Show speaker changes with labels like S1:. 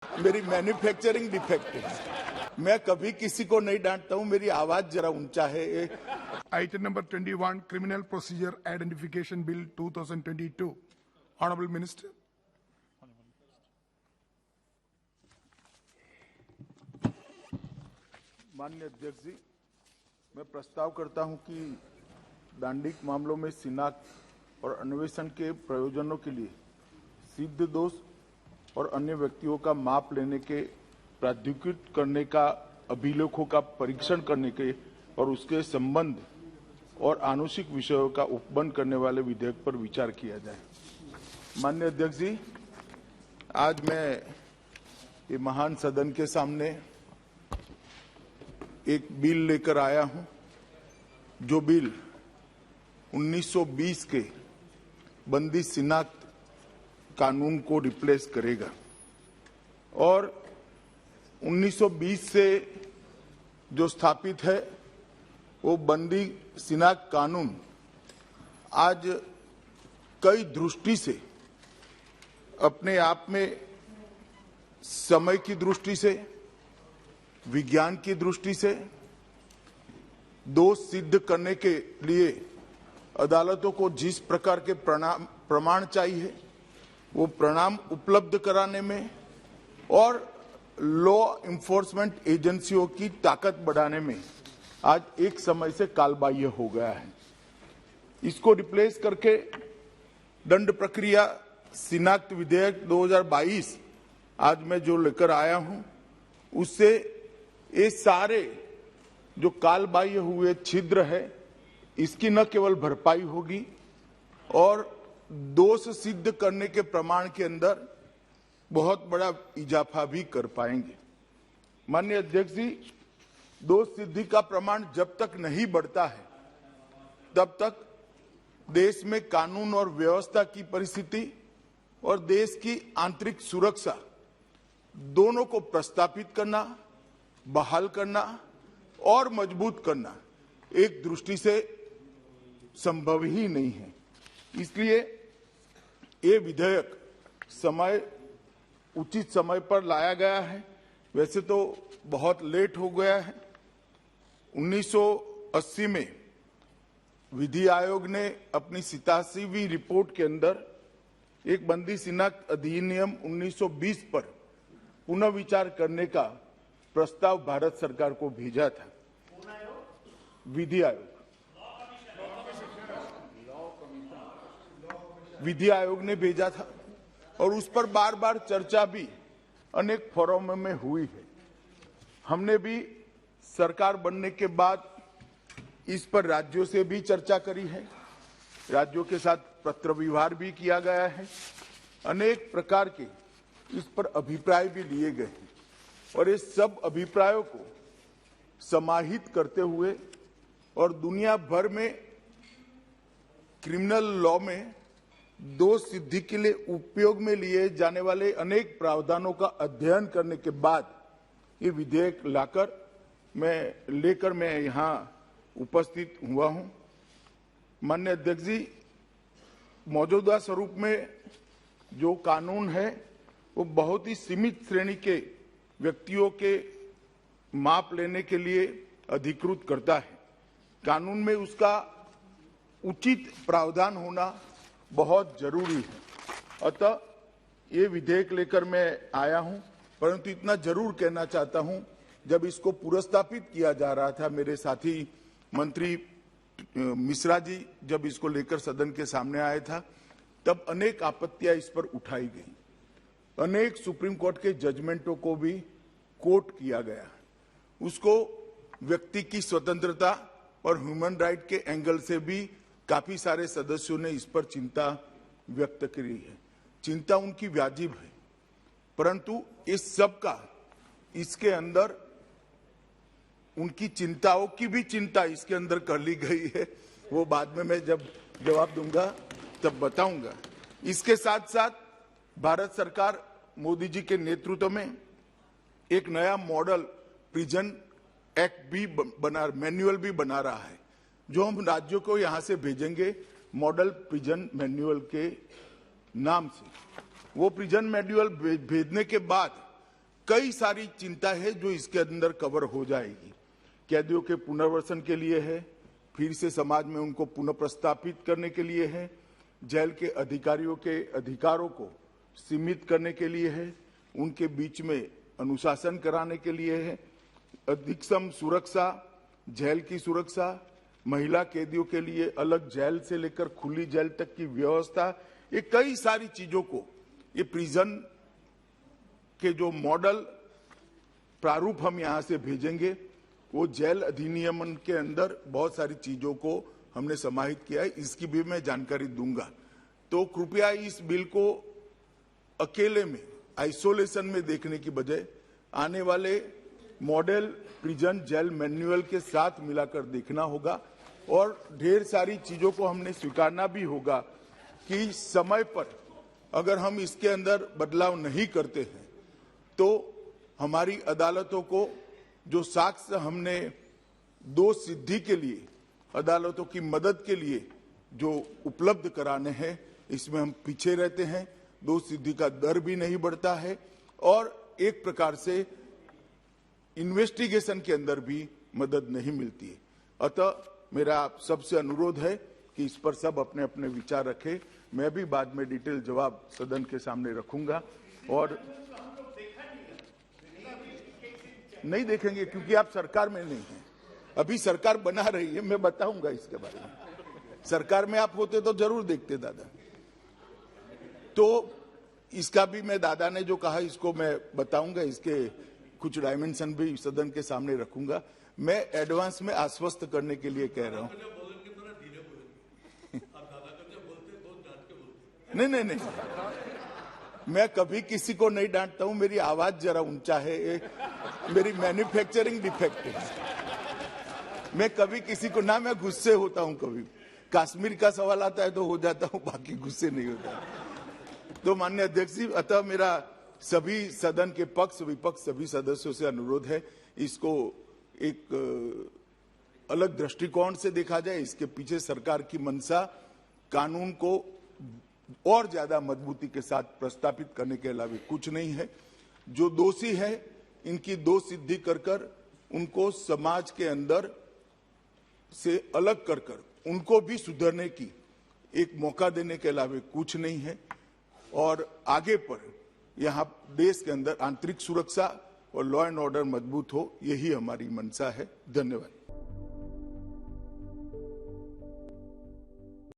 S1: मेरी manufacturing defective है। मैं कभी किसी को नहीं डांटता हूं, मेरी आवाज जरा ऊंचा है।
S2: Item number 21, Criminal Procedure Identification Bill 2022. Honorable Minister.
S1: माननीय अध्यक्ष जी, मैं प्रस्ताव करता हूं कि दांडिक मामलों में शिनाख्त और अन्वेषण के प्रयोजनों के लिए सिद्ध दोष और अन्य व्यक्तियों का माप लेने के प्राधिकृत करने का अभिलेखों का परीक्षण करने के और उसके संबंध और आनुषिक विषयों का उपबंध करने वाले विधेयक पर विचार किया जाए। माननीय अध्यक्ष जी, आज मैं ये महान सदन के सामने एक बिल लेकर आया हूं, जो बिल 1920 के बंदी शिनाख्त कानून को रिप्लेस करेगा और 1920 से जो स्थापित है वो बंदी शिनाख्त कानून आज कई दृष्टि से अपने आप में समय की दृष्टि से, विज्ञान की दृष्टि से दोष सिद्ध करने के लिए अदालतों को जिस प्रकार के प्रमाण चाहिए वो प्रमाण उपलब्ध कराने में और लॉ इन्फोर्समेंट एजेंसियों की ताकत बढ़ाने में आज एक समय से कालबाह्य हो गया है। इसको रिप्लेस करके दंड प्रक्रिया शिनाख्त विधेयक 2022 आज मैं जो लेकर आया हूं, उससे ये सारे जो कालबाह्य हुए छिद्र है इसकी न केवल भरपाई होगी और दोष सिद्ध करने के प्रमाण के अंदर बहुत बड़ा इजाफा भी कर पाएंगे। माननीय अध्यक्ष जी, दोष सिद्धि का प्रमाण जब तक नहीं बढ़ता है तब तक देश में कानून और व्यवस्था की परिस्थिति और देश की आंतरिक सुरक्षा दोनों को प्रस्तापित करना, बहाल करना और मजबूत करना एक दृष्टि से संभव ही नहीं है। इसलिए ये विधेयक उचित समय पर लाया गया है। वैसे तो बहुत लेट हो गया है। 1980 में विधि आयोग ने अपनी 87वीं रिपोर्ट के अंदर एक बंदी शिनाख्त अधिनियम 1920 पर पुनः विचार करने का प्रस्ताव भारत सरकार को भेजा था। विधि आयोग ने भेजा था और उस पर बार बार चर्चा भी अनेक फोरम में हुई है। हमने भी सरकार बनने के बाद इस पर राज्यों से भी चर्चा करी है, राज्यों के साथ पत्र व्यवहार भी किया गया है, अनेक प्रकार के इस पर अभिप्राय भी लिए गए हैं और ये सब अभिप्रायों को समाहित करते हुए और दुनिया भर में क्रिमिनल लॉ में दोष सिद्धि के लिए उपयोग में लिए जाने वाले अनेक प्रावधानों का अध्ययन करने के बाद ये विधेयक लेकर मैं यहाँ उपस्थित हुआ हूं। माननीय अध्यक्ष जी, मौजूदा स्वरूप में जो कानून है वो बहुत ही सीमित श्रेणी के व्यक्तियों के माप लेने के लिए अधिकृत करता है। कानून में उसका उचित प्रावधान होना बहुत जरूरी है। अतः ये विधेयक लेकर मैं आया हूं, परंतु इतना जरूर कहना चाहता हूं, जब इसको पुरस्तापित किया जा रहा था, मेरे साथी मंत्री मिश्रा जी जब इसको लेकर सदन के सामने आया था, तब अनेक आपत्तियां इस पर उठाई गई। अनेक सुप्रीम कोर्ट के जजमेंटों को भी कोट किया गया। उसको व्यक्ति की स्वतंत्रता और ह्यूमन राइट के एंगल से भी काफी सारे सदस्यों ने इस पर चिंता व्यक्त करी है। चिंता उनकी वाजिब है, परंतु इस सब का इसके अंदर उनकी चिंताओं की भी चिंता इसके अंदर कर ली गई है। वो बाद में मैं जब जवाब दूंगा तब बताऊंगा। इसके साथ साथ भारत सरकार मोदी जी के नेतृत्व में एक नया मॉडल प्रिजन एक्ट भी मैनुअल भी बना रहा है, जो हम राज्यों को यहां से भेजेंगे मॉडल प्रिजन मैनुअल के नाम से। वो प्रिजन मैनुअल भेजने के बाद कई सारी चिंता है जो इसके अंदर कवर हो जाएगी। कैदियों के पुनर्वसन के लिए है, फिर से समाज में उनको पुनः प्रस्थापित करने के लिए है, जेल के अधिकारियों के अधिकारों को सीमित करने के लिए है, उनके बीच में अनुशासन कराने के लिए है, अधिकतम सुरक्षा, जेल की सुरक्षा, महिला कैदियों के लिए अलग जेल से लेकर खुली जेल तक की व्यवस्था, ये कई सारी चीजों को ये प्रिजन के जो मॉडल प्रारूप हम यहां से भेजेंगे, वो जेल अधिनियम के अंदर बहुत सारी चीजों को हमने समाहित किया है, इसकी भी मैं जानकारी दूंगा। तो कृपया इस बिल को अकेले में आइसोलेशन में देखने की बजाय आने वाले मॉडल प्रिजन जेल मैनुअल के साथ मिलाकर देखना होगा और ढेर सारी चीजों को हमने स्वीकारना भी होगा कि समय पर अगर हम इसके अंदर बदलाव नहीं करते हैं तो हमारी अदालतों को जो साक्ष्य हमने दोष सिद्धि के लिए अदालतों की मदद के लिए जो उपलब्ध कराने हैं, इसमें हम पीछे रहते हैं, दोष सिद्धि का दर भी नहीं बढ़ता है और एक प्रकार से इन्वेस्टिगेशन के अंदर भी मदद नहीं मिलती है। अतः मेरा आप सबसे अनुरोध है कि इस पर सब अपने अपने विचार रखें। मैं भी बाद में डिटेल जवाब सदन के सामने रखूंगा और नहीं देखेंगे क्योंकि आप सरकार में नहीं हैं। अभी सरकार बना रही है, मैं बताऊंगा इसके बारे में। सरकार में आप होते तो जरूर देखते दादा। तो इसका भी मैं दादा ने जो कहा इसको मैं बताऊंगा, इसके कुछ डायमेंशन भी सदन के सामने रखूंगा। मैं एडवांस में आश्वस्त करने के लिए कह रहा हूं। नहीं, मैं कभी किसी को नहीं डांटता हूं। मेरी आवाज जरा ऊंचा है, मेरी मैन्युफैक्चरिंग डिफेक्ट है। मैं कभी किसी को ना, मैं गुस्से होता हूं। कभी कश्मीर का सवाल आता है तो हो जाता हूं, बाकी गुस्से नहीं होता। तो माननीय अध्यक्ष जी, अतः मेरा सभी सदन के पक्ष विपक्ष सभी सदस्यों से अनुरोध है, इसको एक अलग दृष्टिकोण से देखा जाए। इसके पीछे सरकार की मंशा कानून को और ज्यादा मजबूती के साथ प्रस्तापित करने के अलावा कुछ नहीं है। जो दोषी है इनकी दोष सिद्धि कर उनको समाज के अंदर से अलग कर उनको भी सुधरने की एक मौका देने के अलावा कुछ नहीं है। और आगे पर यहाँ देश के अंदर आंतरिक सुरक्षा और लॉ एंड ऑर्डर मजबूत हो, यही हमारी मंशा है। धन्यवाद।